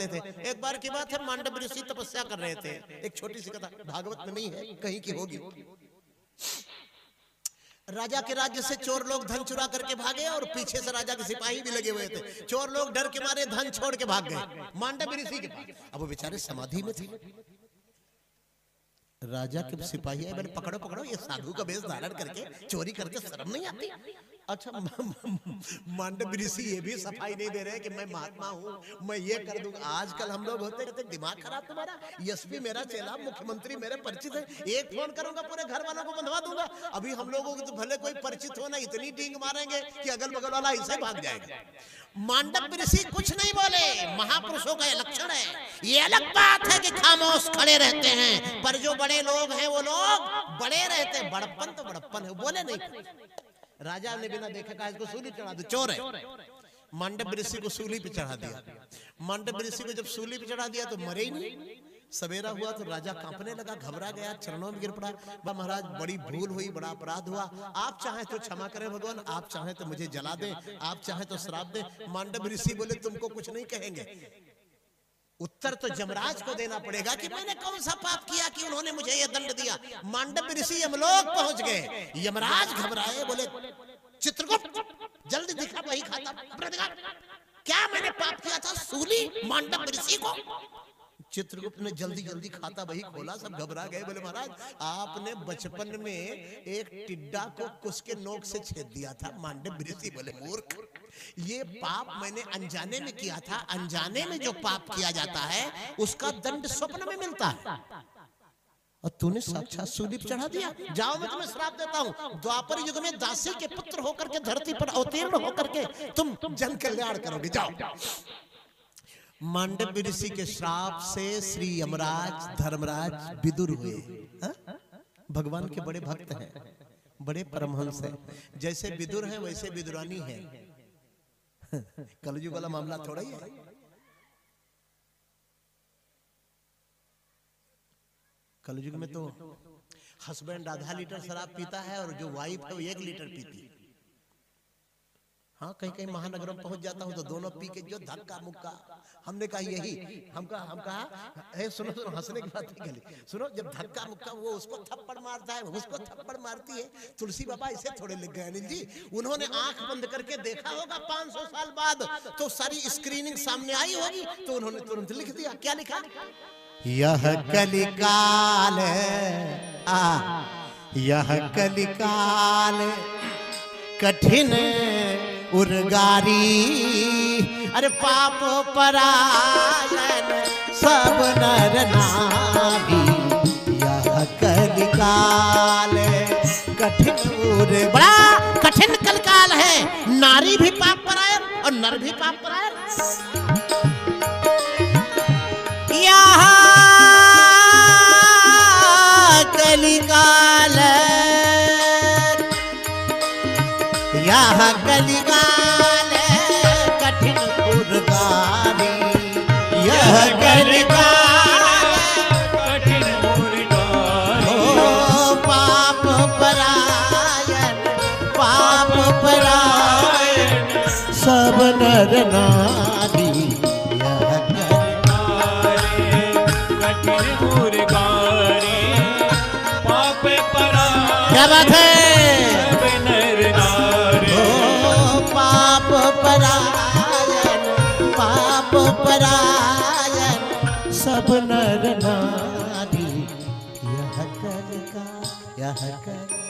करते थे। एक बार की बात है, मांडव ऋषि तपस्या कर रहे थे। एक छोटी सी कथा, भागवत में नहीं है, कहीं की होगी। राजा के राज्य से चोर लोग धन चुरा करके भागे और पीछे से राजा के सिपाही भी लगे हुए थे। चोर लोग डर के मारे धन छोड़ के भाग गए मांडव ऋषि के पास। अब वो बेचारे समाधि में थे। राजा के सिपाही है, मैंने पकड़ो पकड़ो, ये साधु का वेश धारण करके चोरी करके शर्म नहीं आती? अच्छा, मांडव ऋषि ये भी सफाई नहीं दे रहे कि मैं महात्मा हूँ, मैं ये कर दूंगा। आजकल हम लोग होते रहते, दिमाग खराब तुम्हारा। एसपी मेरा चेला, मुख्यमंत्री मेरे परिचित है, एक फोन करूंगा पूरे घर वालों को बंधवा दूंगा। अभी हम लोगों को तो भले कोई परिचित हो ना, इतनी डींग मारेंगे कि अगल बगल वाला इसे भाग जाएगा। मांडव ऋषि कुछ नहीं बोले। महापुरुषों का ये लक्षण है। ये अलग बात है कि खामोश खड़े रहते हैं, पर जो बड़े लोग हैं वो लोग बड़े रहते हैं। बड़प्पन तो बड़प्पन है, बोले नहीं। राजा ने बिना देखे कहा इसको सूली चढ़ा दो, चोर है। मांडव ऋषि को सूली पे चढ़ा दिया। मांडव ऋषि को जब सूली पे चढ़ा दिया तो मरे ही नहीं। सवेरा हुआ तो राजा कांपने लगा, घबरा गया, चरणों में गिर पड़ा। महाराज बड़ी भूल हुई, बड़ा अपराध हुआ, आप चाहें तो क्षमा करें भगवान, आप चाहें तो मुझे जला दें, आप चाहें तो श्राप दें। मांडव ऋषि बोले तुमको कुछ नहीं कहेंगे, उत्तर तो यमराज को देना पड़ेगा कि मैंने कौन सा पाप किया कि उन्होंने मुझे यह दंड दिया। मांडव ऋषि यमलोक पहुंच गए। यमराज घबराए, बोले चित्रगुप्त जल्दी दिखा वही खाता, क्या मैंने पाप किया था? सूली मांडव ऋषि को। चित्रगुप्त ने जल्दी जल्दी खाता वही खोला, सब घबरा गए। बोले महाराज आपने बचपन में एक टिड्डा को कुछ के नोक से छेद दिया था। मांडव ऋषि बोले मूर्ख, ये पाप मैंने अनजाने में किया था। अनजाने में जो पाप किया जाता है उसका दंड स्वप्न में मिलता है, और तूने साक्षात सूली पर चढ़ा दिया। जाओ मैं तुम्हें श्राप देता हूँ, द्वापर युग में दासी के पुत्र होकर के धरती पर अवतीर्ण होकर के तुम जन कल्याण करोगे, जाओ। मांडव ऋषि के श्राप से श्री यमराज धर्मराज विदुर हुए। भगवान के बड़े भक्त हैं, बड़े परमहंस हैं। जैसे विदुर है वैसे विदुरानी है। कलयुग वाला मामला थोड़ा ही है। कलयुग में तो हस्बैंड आधा लीटर शराब पीता है और जो वाइफ है वो 1 लीटर पीती है। हाँ, कहीं कहीं महानगरों में पहुंच जाता हूँ तो दोनों पी के जो धक्का मुक्का। हमने कहा यही हम कहा सुनो सुनो, हंसने की बात नहीं करी, सुनो, जब धक्का मुक्का वो उसको थप्पड़ मारता है, उसको थप्पड़ मारती है। तुलसी बाबा इसे थोड़े लिख गए जी, उन्होंने आंख बंद करके देखा होगा 500 साल बाद, तो सारी स्क्रीनिंग सामने आई होगी, तो उन्होंने तुरंत लिख दिया। क्या लिखा? यह कलिकाल यह कलिकाल कठिन उर्गारी, अरे पाप परायण सब नर नारी। यह कलिकाल कठिन, बड़ा कठिन कलिकाल है। नारी भी पाप परायण और नर भी पाप परायण। यह कलिकाल यह कलिकाल कठिन उर्गारी। यह कलिकाल कठिन उर्गारी। ओ पाप परायण सब नर नारी। यह कठिन उर्गारी पाप परायण। क्या बात है? पाप परायण सब नर नारी। यह कलिकाल यह कलिकाल।